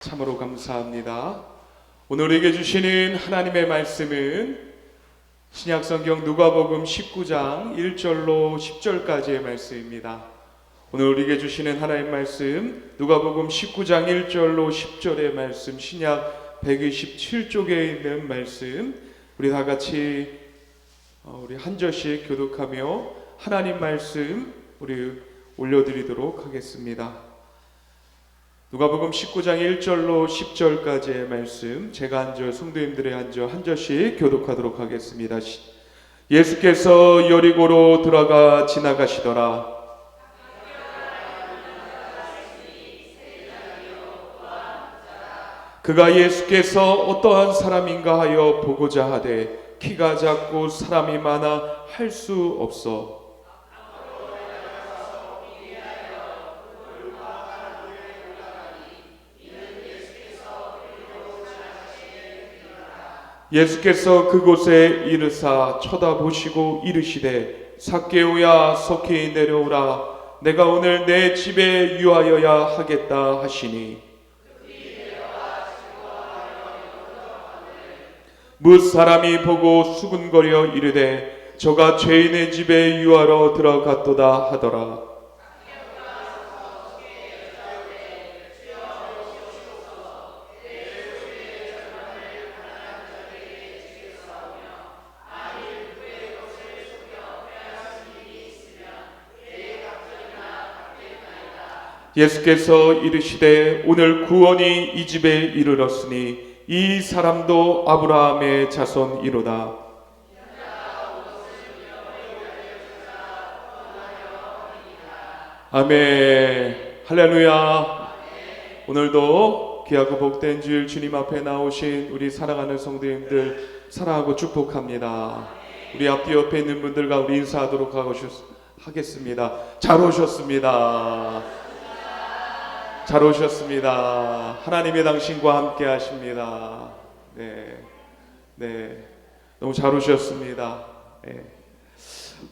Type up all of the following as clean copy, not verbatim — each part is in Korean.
참으로 감사합니다. 오늘 우리에게 주시는 하나님의 말씀은 신약성경 누가복음 19장 1절로 10절까지의 말씀입니다. 오늘 우리에게 주시는 하나님의 말씀 누가복음 19장 1절로 10절의 말씀, 신약 127쪽에 있는 말씀, 우리 다 같이 우리 한 절씩 교독하며 하나님 말씀 우리 올려드리도록 하겠습니다. 누가복음 19장 1절로 10절까지의 말씀, 제가 한 절, 성도님들의 한 절, 한 절씩 교독하도록 하겠습니다. 예수께서 여리고로 들어가 지나가시더라. 그가 예수께서 어떠한 사람인가 하여 보고자 하되 키가 작고 사람이 많아 할 수 없어 예수께서 그곳에 이르사 쳐다보시고 이르시되 삭개오야 속히 내려오라. 내가 오늘 내 집에 유하여야 하겠다 하시니 뭇 사람이 보고 수군거려 이르되 저가 죄인의 집에 유하러 들어갔도다 하더라. 예수께서 이르시되 오늘 구원이 이 집에 이르렀으니 이 사람도 아브라함의 자손이로다. 아멘. 할렐루야. 오늘도 귀하고 복된 주일 주님 앞에 나오신 우리 사랑하는 성도님들 사랑하고 축복합니다. 우리 앞뒤 옆에 있는 분들과 우리 인사하도록 하겠습니다. 잘 오셨습니다. 잘 오셨습니다. 하나님의 당신과 함께 하십니다. 네, 너무 잘 오셨습니다. 네.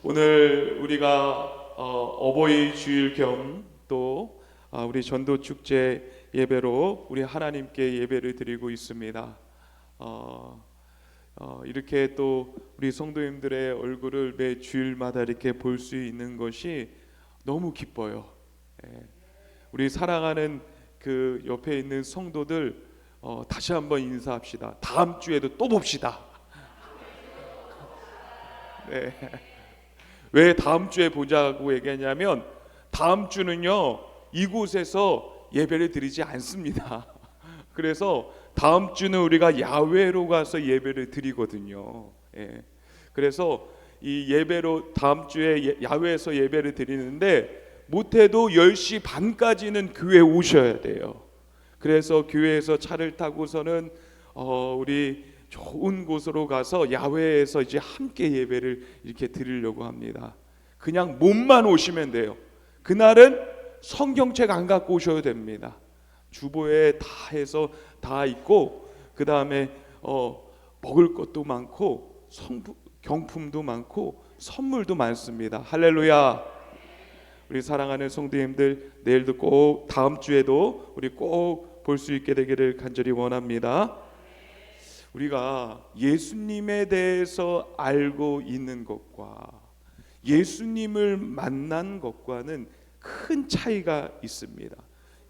오늘 우리가 어버이 주일 겸 또 우리 전도 축제 예배로 우리 하나님께 예배를 드리고 있습니다. 이렇게 또 우리 성도님들의 얼굴을 매 주일마다 이렇게 볼 수 있는 것이 너무 기뻐요. 우리 사랑하는 그 옆에 있는 성도들 다시 한번 인사합시다. 다음 주에도 또 봅시다. 네. 왜 다음 주에 보자고 얘기하냐면 다음 주는요 이곳에서 예배를 드리지 않습니다. 그래서 다음 주는 우리가 야외로 가서 예배를 드리거든요. 그래서 이 예배로 다음 주에 야외에서 예배를 드리는데 못해도 10시 반까지는 교회에 오셔야 돼요. 그래서 교회에서 차를 타고서는 우리 좋은 곳으로 가서 야외에서 이제 함께 예배를 이렇게 드리려고 합니다. 그냥 몸만 오시면 돼요. 그날은 성경책 안 갖고 오셔도 됩니다. 주보에 다 해서 다 있고 그 다음에 먹을 것도 많고 경품도 많고 선물도 많습니다. 할렐루야. 우리 사랑하는 성도님들 내일도 꼭 다음 주에도 우리 꼭 볼 수 있게 되기를 간절히 원합니다. 우리가 예수님에 대해서 알고 있는 것과 예수님을 만난 것과는 큰 차이가 있습니다.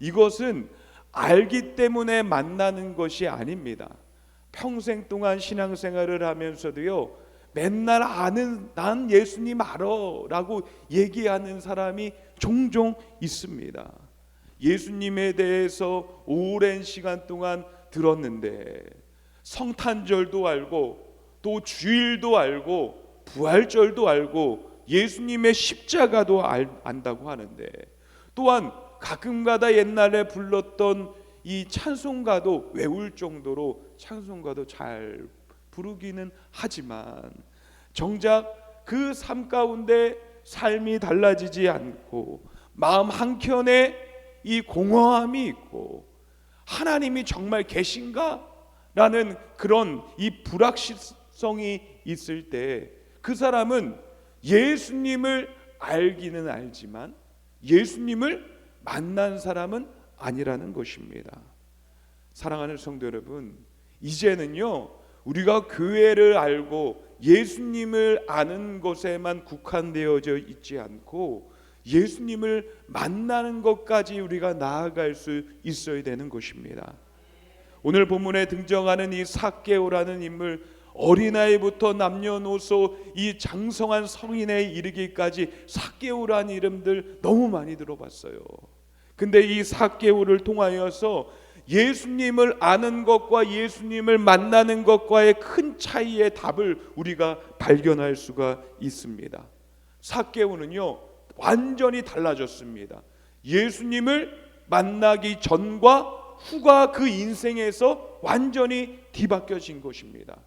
이것은 알기 때문에 만나는 것이 아닙니다. 평생 동안 신앙생활을 하면서도요 맨날 난 예수님 알아 라고 얘기하는 사람이 종종 있습니다. 예수님에 대해서 오랜 시간 동안 들었는데 성탄절도 알고 또 주일도 알고 부활절도 알고 예수님의 십자가도 안다고 하는데 또한 가끔가다 옛날에 불렀던 이 찬송가도 외울 정도로 찬송가도 잘 부르기는 하지만 정작 그 삶 가운데 삶이 달라지지 않고 마음 한켠에 이 공허함이 있고 하나님이 정말 계신가? 라는 그런 이 불확실성이 있을 때 그 사람은 예수님을 알기는 알지만 예수님을 만난 사람은 아니라는 것입니다. 사랑하는 성도 여러분, 이제는요 우리가 교회를 알고 예수님을 아는 것에만 국한되어져 있지 않고 예수님을 만나는 것까지 우리가 나아갈 수 있어야 되는 것입니다. 오늘 본문에 등장하는 이 삭개오라는 인물, 어린아이부터 남녀노소 이 장성한 성인에 이르기까지 삭개오라는 이름들 너무 많이 들어봤어요. 근데 이 삭개오를 통하여서 예수님을 아는 것과 예수님을 만나는 것과의 큰 차이의 답을 우리가 발견할 수가 있습니다. 삭개오는요 완전히 달라졌습니다. 예수님을 만나기 전과 후가 그 인생에서 완전히 뒤바뀌어진 것입니다.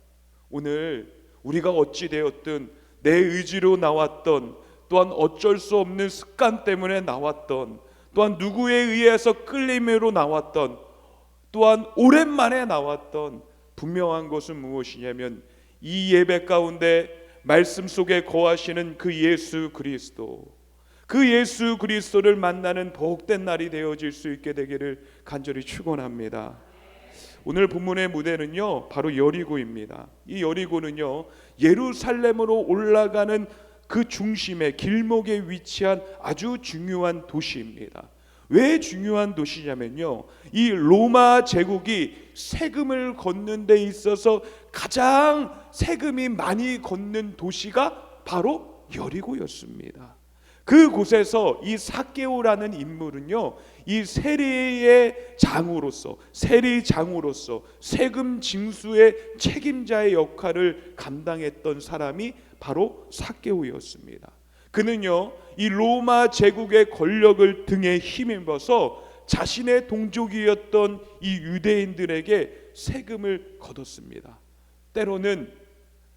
오늘 우리가 어찌 되었든 내 의지로 나왔던, 또한 어쩔 수 없는 습관 때문에 나왔던, 또한 누구에 의해서 끌림으로 나왔던, 또한 오랜만에 나왔던 분명한 것은 무엇이냐면 이 예배 가운데 말씀 속에 거하시는 그 예수 그리스도, 그 예수 그리스도를 만나는 복된 날이 되어질 수 있게 되기를 간절히 축원합니다. 오늘 본문의 무대는요 바로 여리고입니다. 이 여리고는요 예루살렘으로 올라가는 그 중심에 길목에 위치한 아주 중요한 도시입니다. 왜 중요한 도시냐면요, 이 로마 제국이 세금을 걷는 데 있어서 가장 세금이 많이 걷는 도시가 바로 여리고였습니다. 그곳에서 이 삭개오라는 인물은요 이 세리의 장으로서, 세리장으로서 세금 징수의 책임자의 역할을 감당했던 사람이 바로 삭개오였습니다. 그는요 이 로마 제국의 권력을 등에 힘입어서 자신의 동족이었던 이 유대인들에게 세금을 걷었습니다. 때로는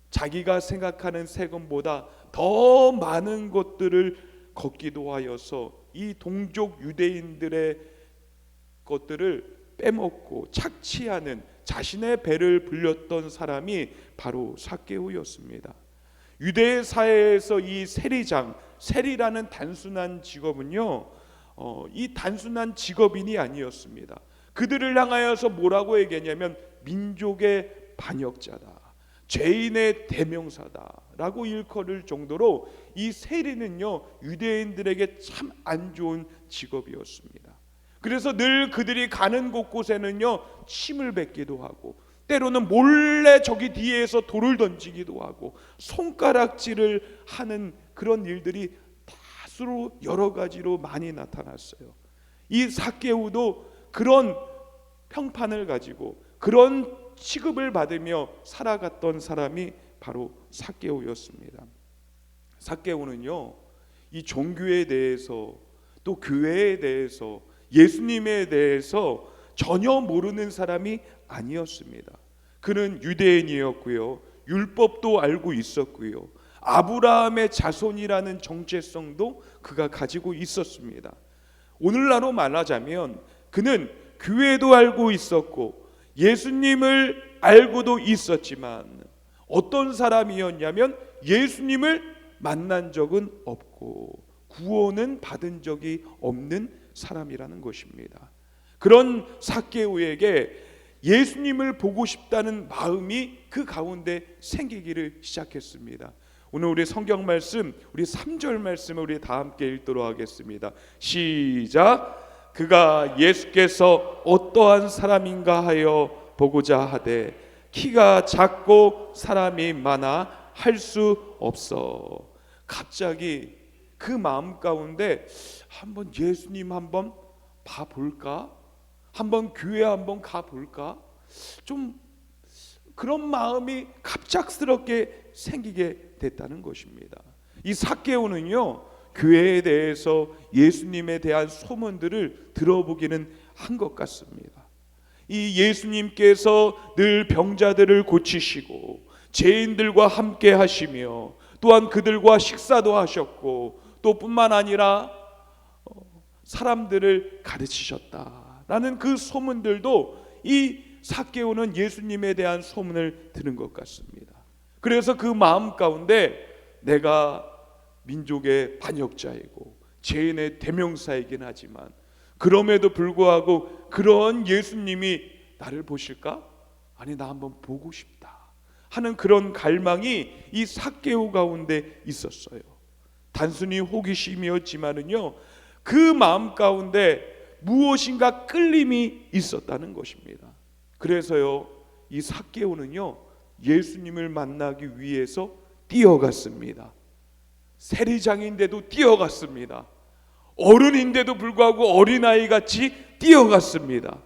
자기가 생각하는 세금보다 더 많은 것들을 걷기도 하여서 이 동족 유대인들의 것들을 빼먹고 착취하는, 자신의 배를 불렸던 사람이 바로 삭개오였습니다. 유대 사회에서 이 세리장, 세리라는 단순한 직업은요 이 단순한 직업인이 아니었습니다. 그들을 향하여서 뭐라고 얘기했냐면 민족의 반역자다, 죄인의 대명사다라고 일컬을 정도로 이 세리는요 유대인들에게 참 안 좋은 직업이었습니다. 그래서 늘 그들이 가는 곳곳에는요 침을 뱉기도 하고, 때로는 몰래 저기 뒤에서 돌을 던지기도 하고, 손가락질을 하는 그런 일들이 다수로 여러 가지로 많이 나타났어요. 이 삭개오도 그런 평판을 가지고 그런 취급을 받으며 살아갔던 사람이 바로 삭개오였습니다. 삭개오는요 이 종교에 대해서, 또 교회에 대해서, 예수님에 대해서 전혀 모르는 사람이 아니었습니다. 그는 유대인이었고요, 율법도 알고 있었고요, 아브라함의 자손이라는 정체성도 그가 가지고 있었습니다. 오늘날로 말하자면 그는 교회도 알고 있었고 예수님을 알고도 있었지만 어떤 사람이었냐면 예수님을 만난 적은 없고 구원은 받은 적이 없는 사람이라는 것입니다. 그런 삭개오에게 예수님을 보고 싶다는 마음이 그 가운데 생기기를 시작했습니다. 오늘 우리 성경 말씀, 우리 3절 말씀을 우리 다 함께 읽도록 하겠습니다. 시작. 그가 예수께서 어떠한 사람인가 하여 보고자 하되 키가 작고 사람이 많아 할 수 없어. 갑자기 그 마음 가운데 한번 예수님 한번 봐볼까? 한번 교회 한번 가볼까? 좀 그런 마음이 갑작스럽게 생기게 됐다는 것입니다. 이 삭개오는요 교회에 대해서, 예수님에 대한 소문들을 들어보기는 한 것 같습니다. 이 예수님께서 늘 병자들을 고치시고 죄인들과 함께 하시며 또한 그들과 식사도 하셨고 또 뿐만 아니라 사람들을 가르치셨다라는 그 소문들도 이 삭개오는 예수님에 대한 소문을 들은 것 같습니다. 그래서 그 마음 가운데 내가 민족의 반역자이고 죄인의 대명사이긴 하지만 그럼에도 불구하고 그런 예수님이 나를 보실까? 아니, 나 한번 보고 싶다 하는 그런 갈망이 이 삭개오 가운데 있었어요. 단순히 호기심이었지만은요, 그 마음 가운데 무엇인가 끌림이 있었다는 것입니다. 그래서요, 이 삭개오는요, 예수님을 만나기 위해서 뛰어갔습니다. 세리장인데도 뛰어갔습니다. 어른인데도 불구하고 어린아이같이 뛰어갔습니다.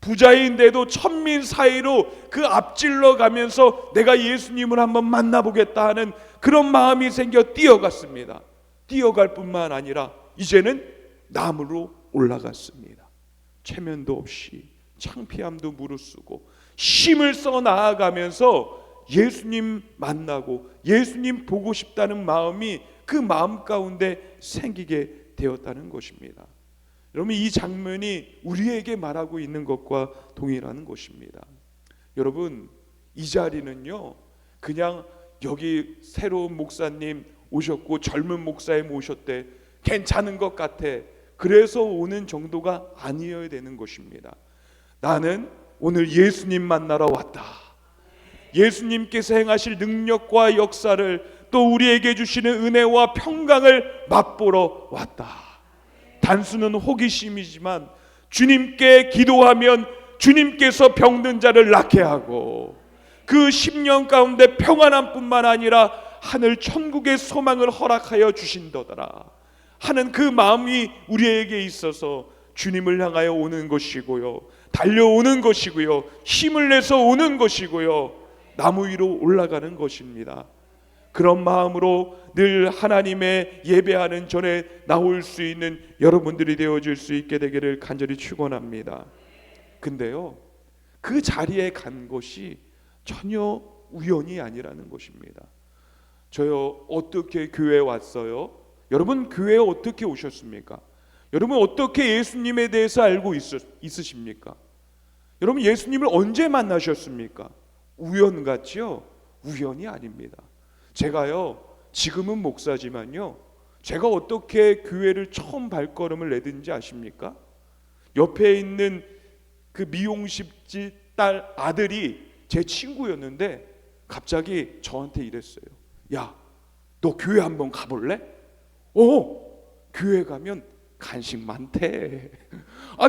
부자인데도 천민 사이로 그 앞질러 가면서 내가 예수님을 한번 만나보겠다 하는 그런 마음이 생겨 뛰어갔습니다. 뛰어갈 뿐만 아니라 이제는 나무로 올라갔습니다. 체면도 없이 창피함도 무릅쓰고 힘을 써 나아가면서 예수님 만나고 예수님 보고 싶다는 마음이 그 마음 가운데 생기게 되었다는 것입니다. 여러분, 이 장면이 우리에게 말하고 있는 것과 동일한 것입니다. 여러분, 이 자리는요, 그냥 여기 새로운 목사님 오셨고 젊은 목사님 오셨대, 괜찮은 것 같아, 그래서 오는 정도가 아니어야 되는 것입니다. 나는 오늘 예수님 만나러 왔다. 예수님께서 행하실 능력과 역사를, 또 우리에게 주시는 은혜와 평강을 맛보러 왔다. 단순한 호기심이지만 주님께 기도하면 주님께서 병든 자를 낫게 하고 그 10년 가운데 평안함 뿐만 아니라 하늘 천국의 소망을 허락하여 주신다더라 하는 그 마음이 우리에게 있어서 주님을 향하여 오는 것이고요, 달려오는 것이고요, 힘을 내서 오는 것이고요, 나무 위로 올라가는 것입니다. 그런 마음으로 늘 하나님의 예배하는 전에 나올 수 있는 여러분들이 되어줄 수 있게 되기를 간절히 축원합니다. 근데요, 그 자리에 간 것이 전혀 우연이 아니라는 것입니다. 저요, 어떻게 교회에 왔어요? 여러분, 교회에 어떻게 오셨습니까? 여러분, 어떻게 예수님에 대해서 알고 있으십니까? 여러분, 예수님을 언제 만나셨습니까? 우연 같죠? 우연이 아닙니다. 제가요, 지금은 목사지만요, 제가 어떻게 교회를 처음 발걸음을 내든지 아십니까? 옆에 있는 그 미용실집 딸 아들이 제 친구였는데 갑자기 저한테 이랬어요. 야, 너 교회 한번 가볼래? 교회 가면 간식 많대.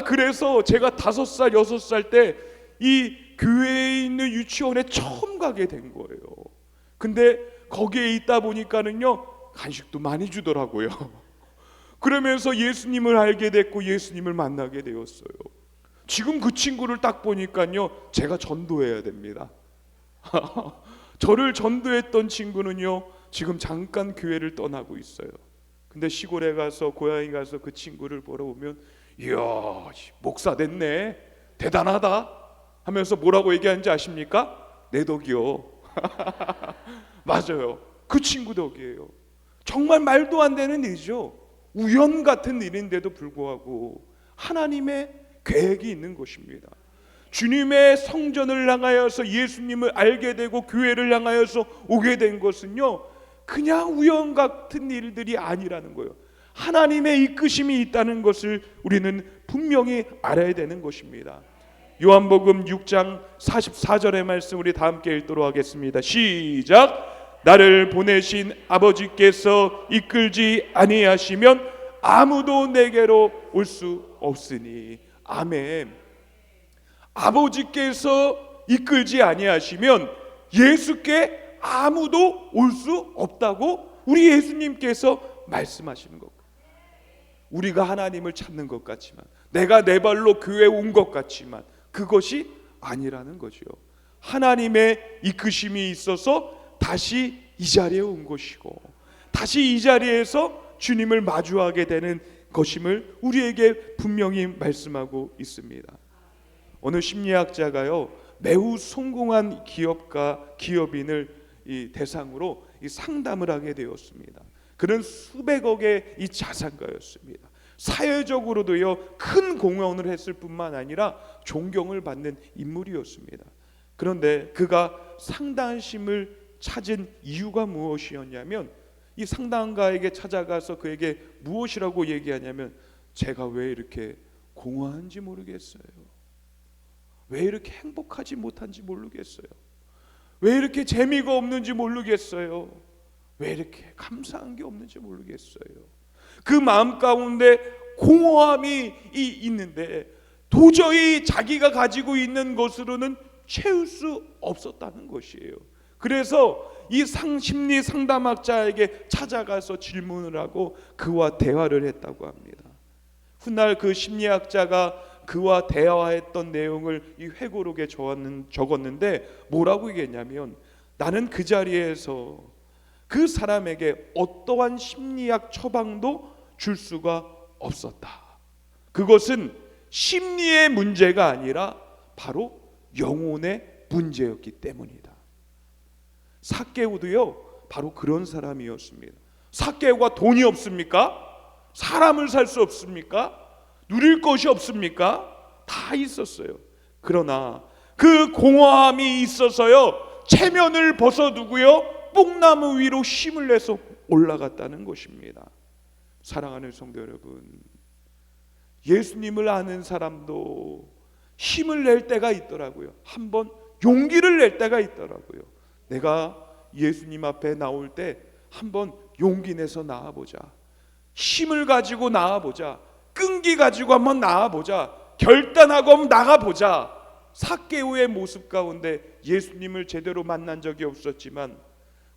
그래서 제가 5살 6살 때 이 교회에 있는 유치원에 처음 가게 된 거예요. 근데 거기에 있다 보니까는요, 간식도 많이 주더라고요. 그러면서 예수님을 알게 됐고 예수님을 만나게 되었어요. 지금 그 친구를 딱 보니까요, 제가 전도해야 됩니다. 저를 전도했던 친구는요, 지금 잠깐 교회를 떠나고 있어요. 근데 시골에 가서, 고향에 가서 그 친구를 보러 오면, 이야, 목사 됐네, 대단하다 하면서 뭐라고 얘기하는지 아십니까? 내 덕이요. 맞아요, 그 친구 덕이에요. 정말 말도 안 되는 일이죠. 우연 같은 일인데도 불구하고 하나님의 계획이 있는 것입니다. 주님의 성전을 향하여서 예수님을 알게 되고 교회를 향하여서 오게 된 것은요, 그냥 우연 같은 일들이 아니라는 거예요. 하나님의 이끄심이 있다는 것을 우리는 분명히 알아야 되는 것입니다. 요한복음 6장 44절의 말씀 우리 다 함께 읽도록 하겠습니다. 시작. 나를 보내신 아버지께서 이끌지 아니하시면 아무도 내게로 올 수 없으니. 아멘. 아버지께서 이끌지 아니하시면 예수께 아무도 올 수 없다고 우리 예수님께서 말씀하시는 것. 우리가 하나님을 찾는 것 같지만, 내가 내 발로 교회에 온 것 같지만 그것이 아니라는 거죠. 하나님의 이끄심이 있어서 다시 이 자리에 온 것이고, 다시 이 자리에서 주님을 마주하게 되는 것임을 우리에게 분명히 말씀하고 있습니다. 어느 심리학자가요, 매우 성공한 기업인을 이 대상으로 이 상담을 하게 되었습니다. 그는 수백억의 이 자산가였습니다. 사회적으로도요, 큰 공헌을 했을 뿐만 아니라 존경을 받는 인물이었습니다. 그런데 그가 상담심을 찾은 이유가 무엇이었냐면, 이 상담가에게 찾아가서 그에게 무엇이라고 얘기하냐면, 제가 왜 이렇게 공허한지 모르겠어요. 왜 이렇게 행복하지 못한지 모르겠어요. 왜 이렇게 재미가 없는지 모르겠어요. 왜 이렇게 감사한 게 없는지 모르겠어요. 그 마음 가운데 공허함이 있는데 도저히 자기가 가지고 있는 것으로는 채울 수 없었다는 것이에요. 그래서 이 심리 상담학자에게 찾아가서 질문을 하고 그와 대화를 했다고 합니다. 훗날 그 심리학자가 그와 대화했던 내용을 이 회고록에 적었는데 뭐라고 얘기했냐면, 나는 그 자리에서 그 사람에게 어떠한 심리학 처방도 줄 수가 없었다. 그것은 심리의 문제가 아니라 바로 영혼의 문제였기 때문이다. 삭개오도요 바로 그런 사람이었습니다. 삭개오가 돈이 없습니까? 사람을 살 수 없습니까? 누릴 것이 없습니까? 다 있었어요. 그러나 그 공허함이 있어서요 체면을 벗어두고요 뽕나무 위로 힘을 내서 올라갔다는 것입니다. 사랑하는 성도 여러분, 예수님을 아는 사람도 힘을 낼 때가 있더라고요. 한번 용기를 낼 때가 있더라고요. 내가 예수님 앞에 나올 때 한번 용기 내서 나아보자. 힘을 가지고 나아보자. 끈기 가지고 한번 나아보자. 결단하고 한번 나가보자. 삭개오의 모습 가운데 예수님을 제대로 만난 적이 없었지만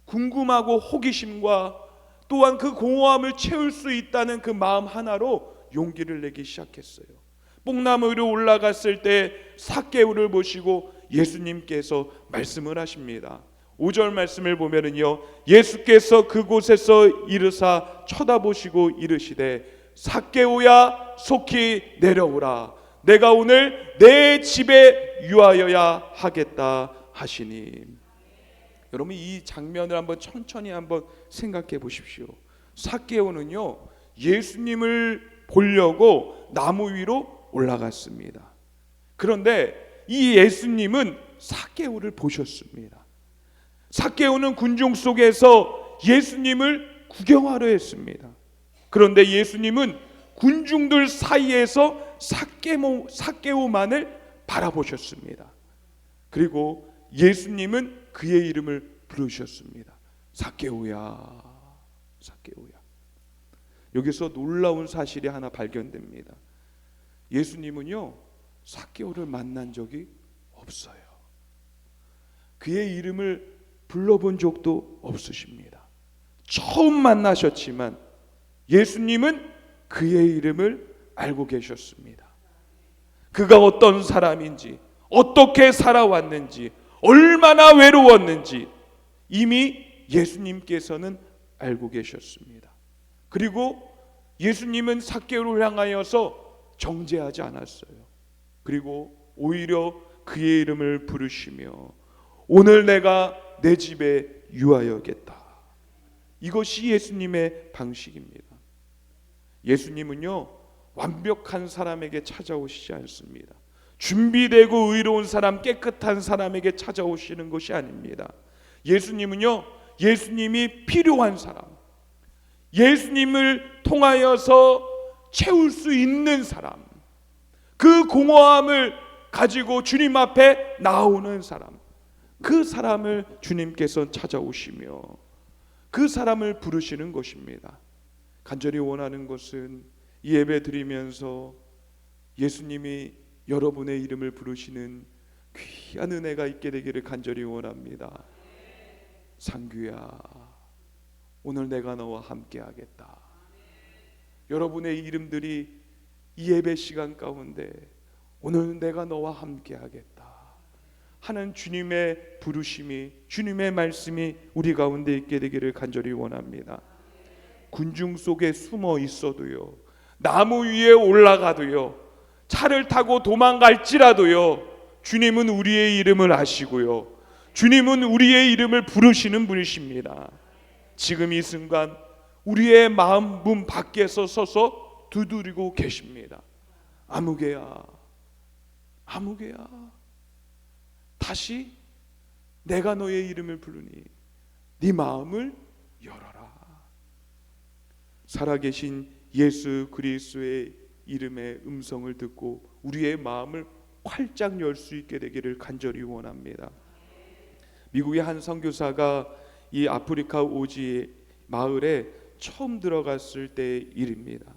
궁금하고 호기심과 또한 그 공허함을 채울 수 있다는 그 마음 하나로 용기를 내기 시작했어요. 뽕나무 위로 올라갔을 때 삭개오를 보시고 예수님께서 말씀을 하십니다. 5절 말씀을 보면은요, 예수께서 그곳에서 이르사 쳐다보시고 이르시되 삭개오야 속히 내려오라. 내가 오늘 내 집에 유하여야 하겠다 하시니. 여러분 이 장면을 한번 천천히 한번 생각해 보십시오. 삭개오는요 예수님을 보려고 나무 위로 올라갔습니다. 그런데 이 예수님은 삭개오를 보셨습니다. 삭개오는 군중 속에서 예수님을 구경하려 했습니다. 그런데 예수님은 군중들 사이에서 삭개오만을 바라보셨습니다. 그리고 예수님은 그의 이름을 부르셨습니다. 삭개오야, 삭개오야. 여기서 놀라운 사실이 하나 발견됩니다. 예수님은요 삭개오를 만난 적이 없어요. 그의 이름을 불러본 적도 없으십니다. 처음 만나셨지만 예수님은 그의 이름을 알고 계셨습니다. 그가 어떤 사람인지, 어떻게 살아왔는지, 얼마나 외로웠는지 이미 예수님께서는 알고 계셨습니다. 그리고 예수님은 삭개오를 향하여서 정죄하지 않았어요. 그리고 오히려 그의 이름을 부르시며 오늘 내가 내 집에 유하여겠다. 이것이 예수님의 방식입니다. 예수님은요 완벽한 사람에게 찾아오시지 않습니다. 준비되고 의로운 사람, 깨끗한 사람에게 찾아오시는 것이 아닙니다. 예수님은요 예수님이 필요한 사람, 예수님을 통하여서 채울 수 있는 사람, 그 공허함을 가지고 주님 앞에 나오는 사람, 그 사람을 주님께서 찾아오시며 그 사람을 부르시는 것입니다. 간절히 원하는 것은 이 예배 드리면서 예수님이 여러분의 이름을 부르시는 귀한 은혜가 있게 되기를 간절히 원합니다. 상규야, 오늘 내가 너와 함께 하겠다. 여러분의 이름들이 이 예배 시간 가운데 오늘 내가 너와 함께 하겠다 하는 주님의 부르심이, 주님의 말씀이 우리 가운데 있게 되기를 간절히 원합니다. 군중 속에 숨어 있어도요, 나무 위에 올라가도요, 차를 타고 도망갈지라도요, 주님은 우리의 이름을 아시고요, 주님은 우리의 이름을 부르시는 분이십니다. 지금 이 순간 우리의 마음 문 밖에서 서서 두드리고 계십니다. 아무개야, 아무개야, 다시 내가 너의 이름을 부르니 네 마음을 열어라. 살아계신 예수 그리스도의 이름의 음성을 듣고 우리의 마음을 활짝 열 수 있게 되기를 간절히 원합니다. 미국의 한 선교사가 이 아프리카 오지 마을에 처음 들어갔을 때의 일입니다.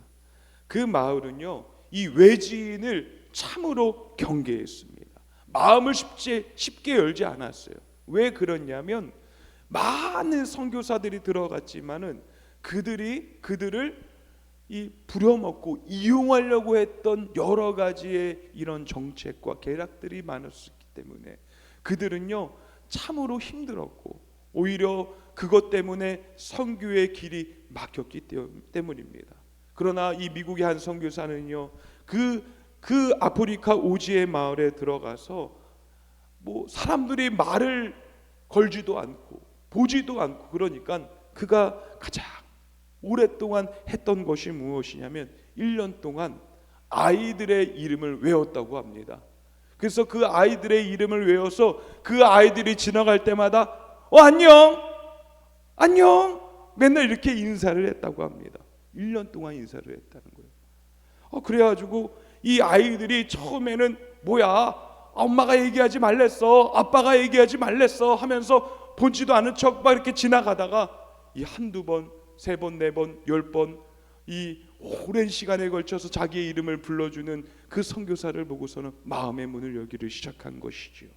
그 마을은요, 이 외지인을 참으로 경계했습니다. 마음을 쉽게 열지 않았어요. 왜 그러냐면 많은 선교사들이 들어갔지만은 그들을 부려먹고 이용하려고 했던 여러 가지의 이런 정책과 계략들이 많았기 때문에 그들은요 참으로 힘들었고 오히려 그것 때문에 선교의 길이 막혔기 때문입니다. 그러나 이 미국의 한 선교사는요 그 아프리카 오지의 마을에 들어가서 사람들이 말을 걸지도 않고 보지도 않고 그러니까 그가 가장 오랫동안 했던 것이 무엇이냐면 1년 동안 아이들의 이름을 외웠다고 합니다. 그래서 그 아이들의 이름을 외워서 그 아이들이 지나갈 때마다 안녕 안녕 맨날 이렇게 인사를 했다고 합니다. 1년 동안 인사를 했다는 거예요. 그래가지고 이 아이들이 처음에는 뭐야 엄마가 얘기하지 말랬어 아빠가 얘기하지 말랬어 하면서 보지도 않은 척 막 이렇게 지나가다가 이 한두 번, 세 번, 네 번, 10번 이 오랜 시간에 걸쳐서 자기의 이름을 불러주는 그 선교사를 보고서는 마음의 문을 열기를 시작한 것이지요.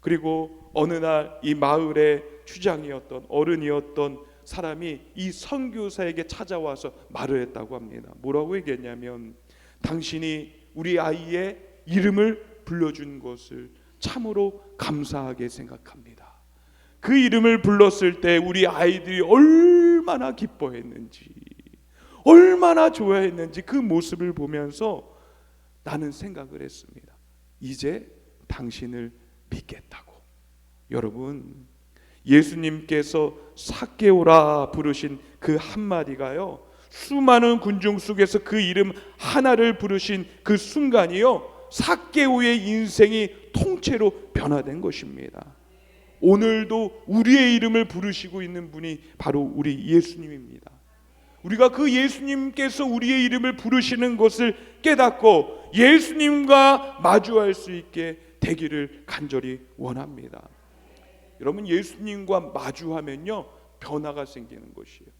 그리고 어느 날 이 마을의 주장이었던 어른이었던 사람이 이 선교사에게 찾아와서 말을 했다고 합니다. 뭐라고 얘기했냐면 당신이 우리 아이의 이름을 불러준 것을 참으로 감사하게 생각합니다. 그 이름을 불렀을 때 우리 아이들이 얼마나 기뻐했는지 얼마나 좋아했는지 그 모습을 보면서 나는 생각을 했습니다. 이제 당신을 믿겠다고. 여러분 예수님께서 삭개오라 부르신 그 한마디가요 수많은 군중 속에서 그 이름 하나를 부르신 그 순간이요 삭개오의 인생이 통째로 변화된 것입니다. 오늘도 우리의 이름을 부르시고 있는 분이 바로 우리 예수님입니다. 우리가 그 예수님께서 우리의 이름을 부르시는 것을 깨닫고 예수님과 마주할 수 있게 되기를 간절히 원합니다. 여러분 예수님과 마주하면요 변화가 생기는 것이에요.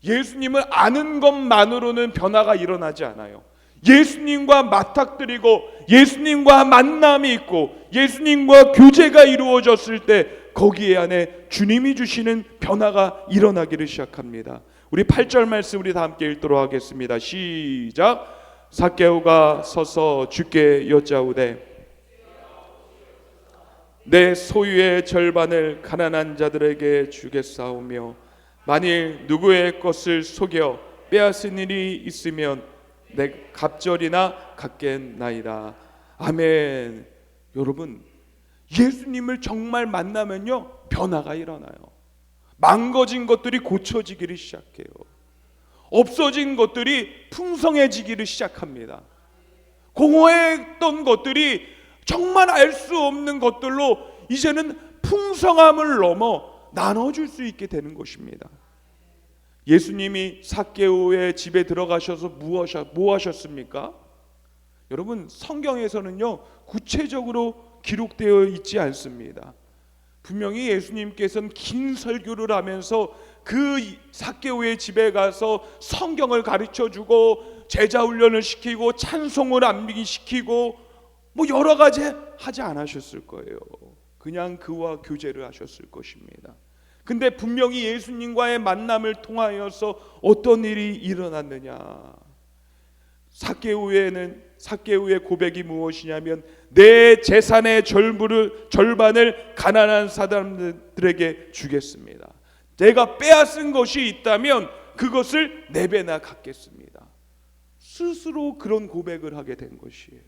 예수님을 아는 것만으로는 변화가 일어나지 않아요. 예수님과 맞닥뜨리고 예수님과 만남이 있고 예수님과 교제가 이루어졌을 때 거기에 안에 주님이 주시는 변화가 일어나기를 시작합니다. 우리 8절 말씀 우리 다 함께 읽도록 하겠습니다. 시작. 삭개오가 서서 주께 여짜오되 내 소유의 절반을 가난한 자들에게 주겠사오며 만일 누구의 것을 속여 빼앗은 일이 있으면 내 갑절이나 갚겠나이다. 아멘. 여러분 예수님을 정말 만나면요 변화가 일어나요. 망가진 것들이 고쳐지기를 시작해요. 없어진 것들이 풍성해지기를 시작합니다. 공허했던 것들이 정말 알 수 없는 것들로 이제는 풍성함을 넘어 나눠줄 수 있게 되는 것입니다. 예수님이 삭개오의 집에 들어가셔서 뭐 하셨습니까? 여러분 성경에서는요 구체적으로 기록되어 있지 않습니다. 분명히 예수님께서는 긴 설교를 하면서 그 삭개오의 집에 가서 성경을 가르쳐주고 제자 훈련을 시키고 찬송을 암기시키고 여러 가지 하지 않으셨을 거예요. 그냥 그와 교제를 하셨을 것입니다. 근데 분명히 예수님과의 만남을 통하여서 어떤 일이 일어났느냐. 삭개오의 고백이 무엇이냐면 내 재산의 절반을 가난한 사람들에게 주겠습니다. 내가 빼앗은 것이 있다면 그것을 4배나 갚겠습니다. 스스로 그런 고백을 하게 된 것이에요.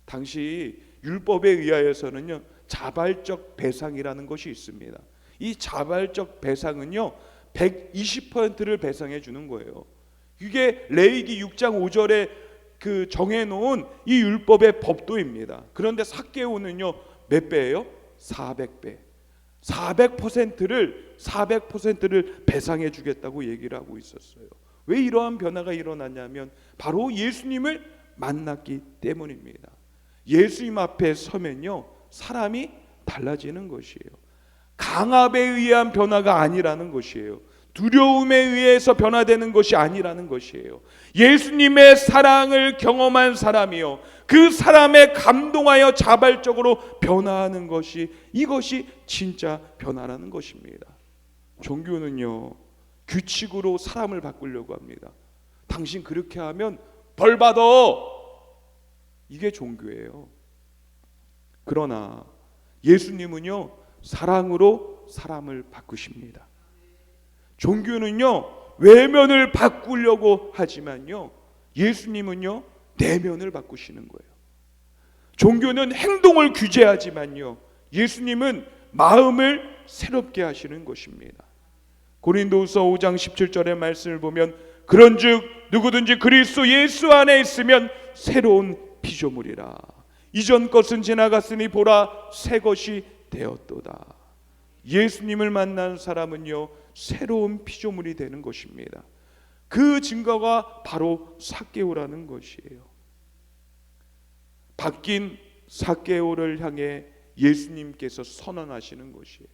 당시 율법에 의하여서는요 자발적 배상이라는 것이 있습니다. 이 자발적 배상은요 120%를 배상해 주는 거예요. 이게 레위기 6장 5절에 그 정해놓은 이 율법의 법도입니다. 그런데 삭개오는요 몇 배예요? 400배. 400%를 배상해 주겠다고 얘기를 하고 있었어요. 왜 이러한 변화가 일어났냐면 바로 예수님을 만났기 때문입니다. 예수님 앞에 서면요, 사람이 달라지는 것이에요. 강압에 의한 변화가 아니라는 것이에요. 두려움에 의해서 변화되는 것이 아니라는 것이에요. 예수님의 사랑을 경험한 사람이요, 그 사람에 감동하여 자발적으로 변화하는 것이, 이것이 진짜 변화라는 것입니다. 종교는요, 규칙으로 사람을 바꾸려고 합니다. 당신 그렇게 하면 벌 받아, 이게 종교예요. 그러나 예수님은요, 사랑으로 사람을 바꾸십니다. 종교는요, 외면을 바꾸려고 하지만요, 예수님은요, 내면을 바꾸시는 거예요. 종교는 행동을 규제하지만요, 예수님은 마음을 새롭게 하시는 것입니다. 고린도후서 5장 17절의 말씀을 보면, 그런즉 누구든지 그리스도 예수 안에 있으면 새로운 피조물이라. 이전 것은 지나갔으니 보라, 새 것이 되었도다. 예수님을 만난 사람은요, 새로운 피조물이 되는 것입니다. 그 증거가 바로 삭개오라는 것이에요. 바뀐 삭개오를 향해 예수님께서 선언하시는 것이에요.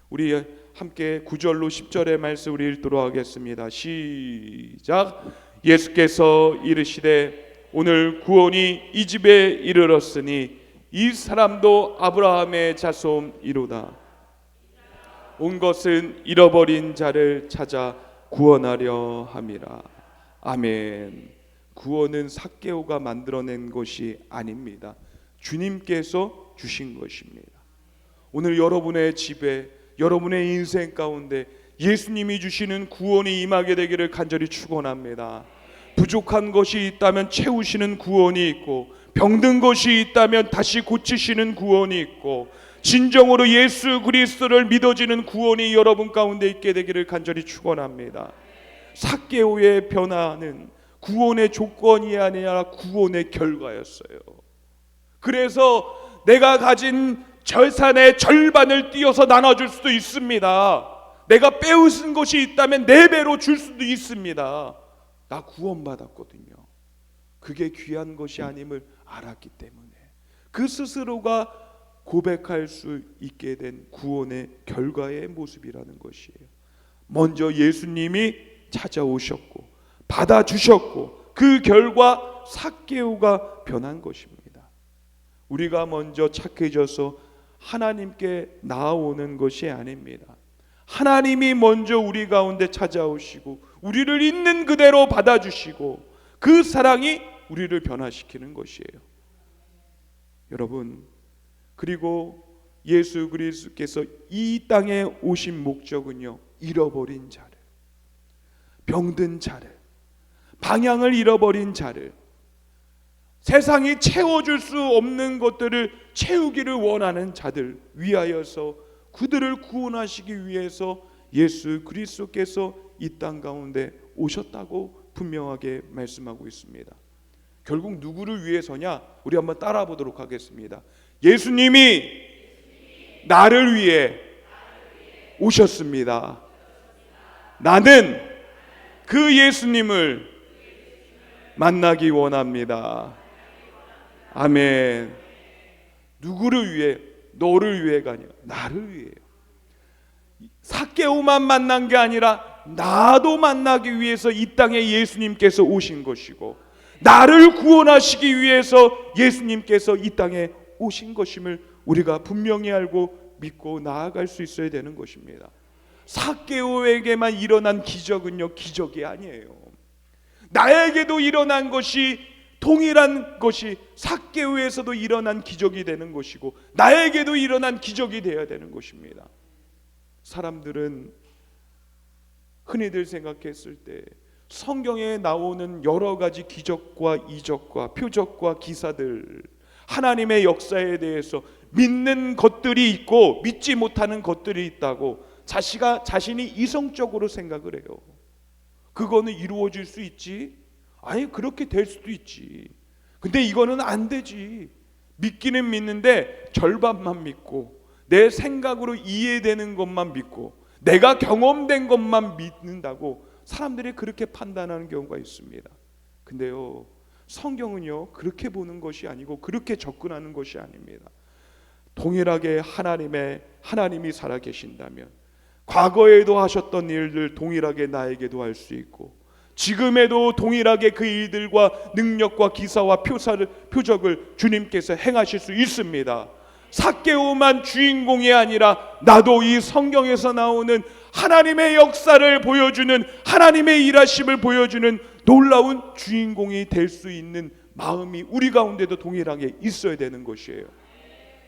우리 함께 9절로 10절의 말씀 우리 읽도록 하겠습니다. 시작. 예수께서 이르시되 오늘 구원이 이 집에 이르렀으니 이 사람도 아브라함의 자손이로다. 온 것은 잃어버린 자를 찾아 구원하려 함이라. 아멘. 구원은 삭개오가 만들어낸 것이 아닙니다. 주님께서 주신 것입니다. 오늘 여러분의 집에, 여러분의 인생 가운데 예수님이 주시는 구원이 임하게 되기를 간절히 축원합니다. 부족한 것이 있다면 채우시는 구원이 있고, 병든 것이 있다면 다시 고치시는 구원이 있고, 진정으로 예수 그리스도를 믿어지는 구원이 여러분 가운데 있게 되기를 간절히 축원합니다. 삭개오의 변화는 구원의 조건이 아니라 구원의 결과였어요. 그래서 내가 가진 재산의 절반을 띄어서 나눠줄 수도 있습니다. 내가 빼앗은 것이 있다면 4배로 줄 수도 있습니다. 나 구원받았거든요. 그게 귀한 것이 아님을 알았기 때문에 그 스스로가 고백할 수 있게 된 구원의 결과의 모습이라는 것이에요. 먼저 예수님이 찾아오셨고 받아주셨고, 그 결과 삭개오가 변한 것입니다. 우리가 먼저 착해져서 하나님께 나아오는 것이 아닙니다. 하나님이 먼저 우리 가운데 찾아오시고 우리를 있는 그대로 받아주시고 그 사랑이 우리를 변화시키는 것이에요. 여러분, 그리고 예수 그리스도께서 이 땅에 오신 목적은요, 잃어버린 자를, 병든 자를, 방향을 잃어버린 자를, 세상이 채워줄 수 없는 것들을 채우기를 원하는 자들 위하여서, 그들을 구원하시기 위해서 예수 그리스도께서 이 땅 가운데 오셨다고 분명하게 말씀하고 있습니다. 결국 누구를 위해서냐? 우리 한번 따라 보도록 하겠습니다. 예수님이 나를 위해 오셨습니다. 나는 그 예수님을 만나기 원합니다. 아멘. 누구를 위해? 너를 위해가 아니라 나를 위해요. 삭개오만 만난 게 아니라 나도 만나기 위해서 이 땅에 예수님께서 오신 것이고, 나를 구원하시기 위해서 예수님께서 이 땅에 오신 것임을 우리가 분명히 알고 믿고 나아갈 수 있어야 되는 것입니다. 삭개오에게만 일어난 기적은요, 기적이 아니에요. 나에게도 일어난 것이, 동일한 것이 삭개오에서도 일어난 기적이 되는 것이고, 나에게도 일어난 기적이 되어야 되는 것입니다. 사람들은 흔히들 생각했을 때 성경에 나오는 여러 가지 기적과 이적과 표적과 기사들, 하나님의 역사에 대해서 믿는 것들이 있고 믿지 못하는 것들이 있다고 자신이 이성적으로 생각을 해요. 그거는 이루어질 수 있지, 아니 그렇게 될 수도 있지, 근데 이거는 안 되지. 믿기는 믿는데 절반만 믿고, 내 생각으로 이해되는 것만 믿고, 내가 경험된 것만 믿는다고 사람들이 그렇게 판단하는 경우가 있습니다. 근데요, 성경은요 그렇게 보는 것이 아니고 그렇게 접근하는 것이 아닙니다. 동일하게 하나님이 살아계신다면 과거에도 하셨던 일들 동일하게 나에게도 할 수 있고 지금에도 동일하게 그 일들과 능력과 기사와 표적을 주님께서 행하실 수 있습니다. 삭개오만 주인공이 아니라 나도 이 성경에서 나오는 하나님의 역사를 보여주는, 하나님의 일하심을 보여주는 놀라운 주인공이 될 수 있는 마음이 우리 가운데도 동일하게 있어야 되는 것이에요.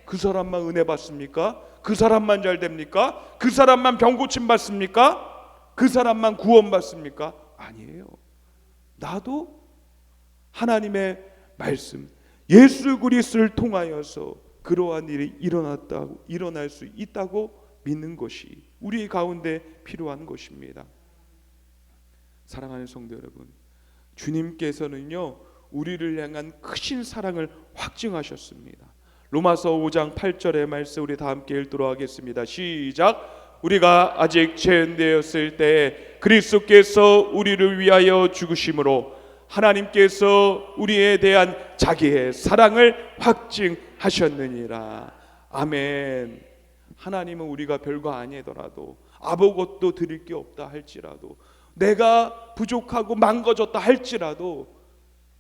그 사람만 은혜 받습니까? 그 사람만 잘 됩니까? 그 사람만 병 고침 받습니까? 그 사람만 구원 받습니까? 아니에요. 나도 하나님의 말씀 예수 그리스도를 통하여서 그러한 일이 일어날 수 있다고 믿는 것이 우리 가운데 필요한 것입니다. 사랑하는 성도 여러분, 주님께서는요 우리를 향한 크신 사랑을 확증하셨습니다. 로마서 5장 8절의 말씀 우리 다 함께 읽도록 하겠습니다. 시작. 우리가 아직 죄인되었을 때 그리스도께서 우리를 위하여 죽으심으로 하나님께서 우리에 대한 자기의 사랑을 확증하셨느니라. 아멘. 하나님은 우리가 별거 아니더라도 아무것도 드릴 게 없다 할지라도 내가 부족하고 망가졌다 할지라도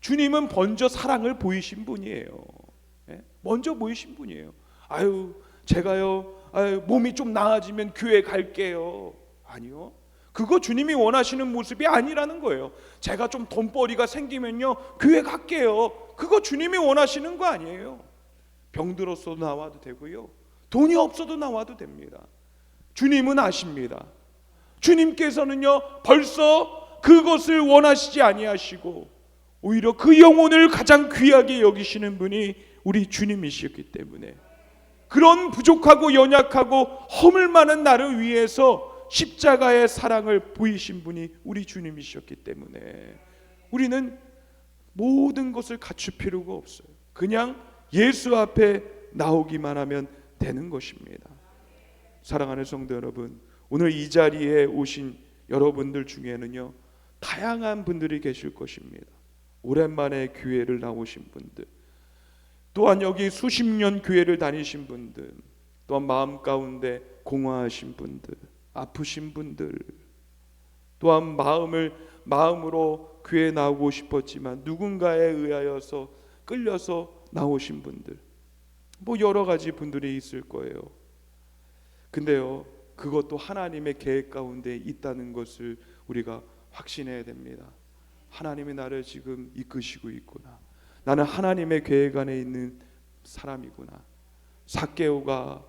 주님은 먼저 사랑을 보이신 분이에요. 먼저 보이신 분이에요. 제가요 몸이 좀 나아지면 교회 갈게요. 아니요, 그거 주님이 원하시는 모습이 아니라는 거예요. 제가 좀 돈벌이가 생기면요 교회 갈게요. 그거 주님이 원하시는 거 아니에요. 병들었어도 나와도 되고요, 돈이 없어도 나와도 됩니다. 주님은 아십니다. 주님께서는요 벌써 그것을 원하시지 아니하시고 오히려 그 영혼을 가장 귀하게 여기시는 분이 우리 주님이셨기 때문에 그런 부족하고 연약하고 허물 많은 나를 위해서 십자가의 사랑을 보이신 분이 우리 주님이셨기 때문에 우리는 모든 것을 갖출 필요가 없어요. 그냥 예수 앞에 나오기만 하면 되는 것입니다. 사랑하는 성도 여러분, 오늘 이 자리에 오신 여러분들 중에는요 다양한 분들이 계실 것입니다. 오랜만에 교회를 나오신 분들, 또한 여기 수십 년 교회를 다니신 분들, 또한 마음 가운데 공허하신 분들, 아프신 분들, 또한 마음으로 교회에 나오고 싶었지만 누군가에 의하여서 끌려서 나오신 분들, 여러 가지 분들이 있을 거예요. 근데요 그것도 하나님의 계획 가운데 있다는 것을 우리가 확신해야 됩니다. 하나님이 나를 지금 이끄시고 있구나. 나는 하나님의 계획 안에 있는 사람이구나. 삭개오가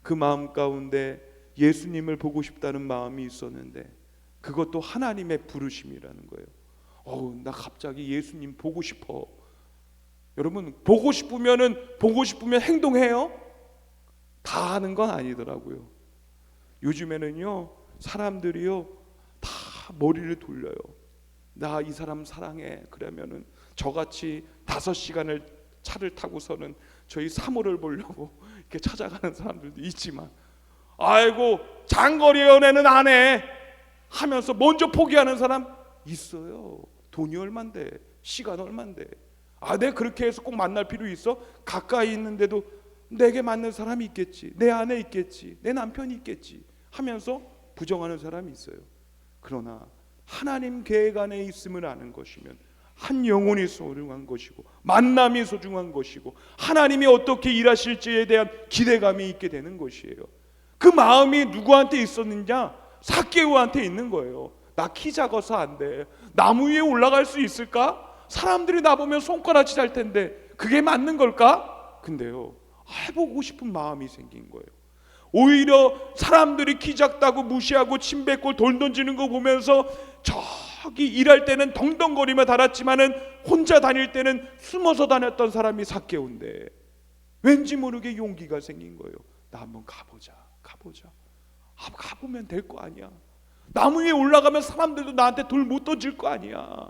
그 마음 가운데 예수님을 보고 싶다는 마음이 있었는데 그것도 하나님의 부르심이라는 거예요. 나 갑자기 예수님 보고 싶어. 여러분, 보고 싶으면 행동해요? 다 하는 건 아니더라고요. 요즘에는요 사람들이요 다 머리를 돌려요. 나 이 사람 사랑해. 그러면은 저같이 5시간을 차를 타고서는 저희 사모를 보려고 이렇게 찾아가는 사람들도 있지만 장거리 연애는 안 해 하면서 먼저 포기하는 사람 있어요. 돈이 얼만데, 시간 얼만데. 내가 그렇게 해서 꼭 만날 필요 있어? 가까이 있는데도 내게 맞는 사람이 있겠지, 내 안에 있겠지, 내 남편이 있겠지 하면서 부정하는 사람이 있어요. 그러나 하나님 계획 안에 있음을 아는 것이면 한 영혼이 소중한 것이고 만남이 소중한 것이고 하나님이 어떻게 일하실지에 대한 기대감이 있게 되는 것이에요. 그 마음이 누구한테 있었느냐? 삭개오한테 있는 거예요. 나 키 작아서 안 돼. 나무 위에 올라갈 수 있을까? 사람들이 나보면 손가락질 할 텐데 그게 맞는 걸까? 근데요 해보고 싶은 마음이 생긴 거예요. 오히려 사람들이 키 작다고 무시하고 침 뱉고 돌 던지는 거 보면서 저기 일할 때는 덩덩거리며 달았지만은 혼자 다닐 때는 숨어서 다녔던 사람이 삭개오인데 왠지 모르게 용기가 생긴 거예요. 나 한번 가보자. 가보면 될 거 아니야. 나무 위에 올라가면 사람들도 나한테 돌 못 던질 거 아니야.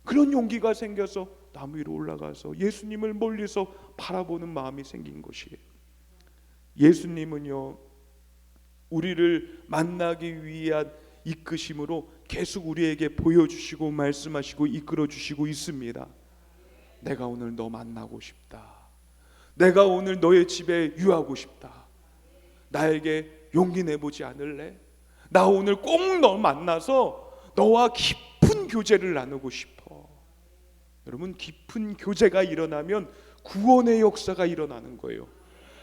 그런 용기가 생겨서 나무 위로 올라가서 예수님을 멀리서 바라보는 마음이 생긴 것이에요. 예수님은요 우리를 만나기 위한 이끄심으로 계속 우리에게 보여주시고 말씀하시고 이끌어 주시고 있습니다. 내가 오늘 너 만나고 싶다. 내가 오늘 너의 집에 유하고 싶다. 나에게 용기 내보지 않을래? 나 오늘 꼭 너 만나서 너와 깊은 교제를 나누고 싶어. 여러분, 깊은 교제가 일어나면 구원의 역사가 일어나는 거예요.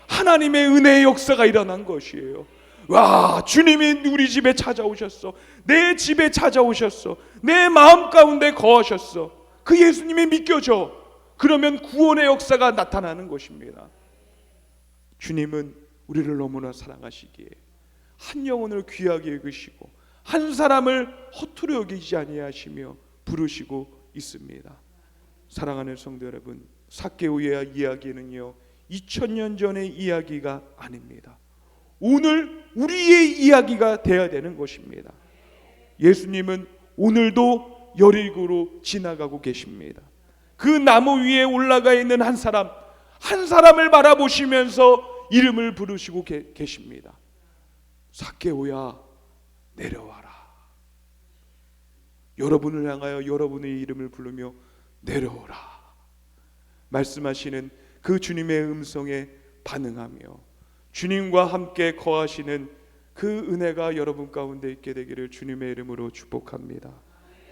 하나님의 은혜의 역사가 일어난 것이에요. 와, 주님이 우리 집에 찾아오셨어. 내 집에 찾아오셨어. 내 마음 가운데 거하셨어. 그 예수님이 믿겨져. 그러면 구원의 역사가 나타나는 것입니다. 주님은 우리를 너무나 사랑하시기에 한 영혼을 귀하게 여기시고 한 사람을 허투루 여기지 아니하시며 부르시고 있습니다. 사랑하는 성도 여러분, 삭개오의 이야기는요 2000년 전의 이야기가 아닙니다. 오늘 우리의 이야기가 되어야 되는 것입니다. 예수님은 오늘도 여리고로 지나가고 계십니다. 그 나무 위에 올라가 있는 한 사람을 바라보시면서 이름을 부르시고 계십니다. 삭개오야, 내려와라. 여러분을 향하여 여러분의 이름을 부르며 내려오라 말씀하시는 그 주님의 음성에 반응하며 주님과 함께 거하시는 그 은혜가 여러분 가운데 있게 되기를 주님의 이름으로 축복합니다.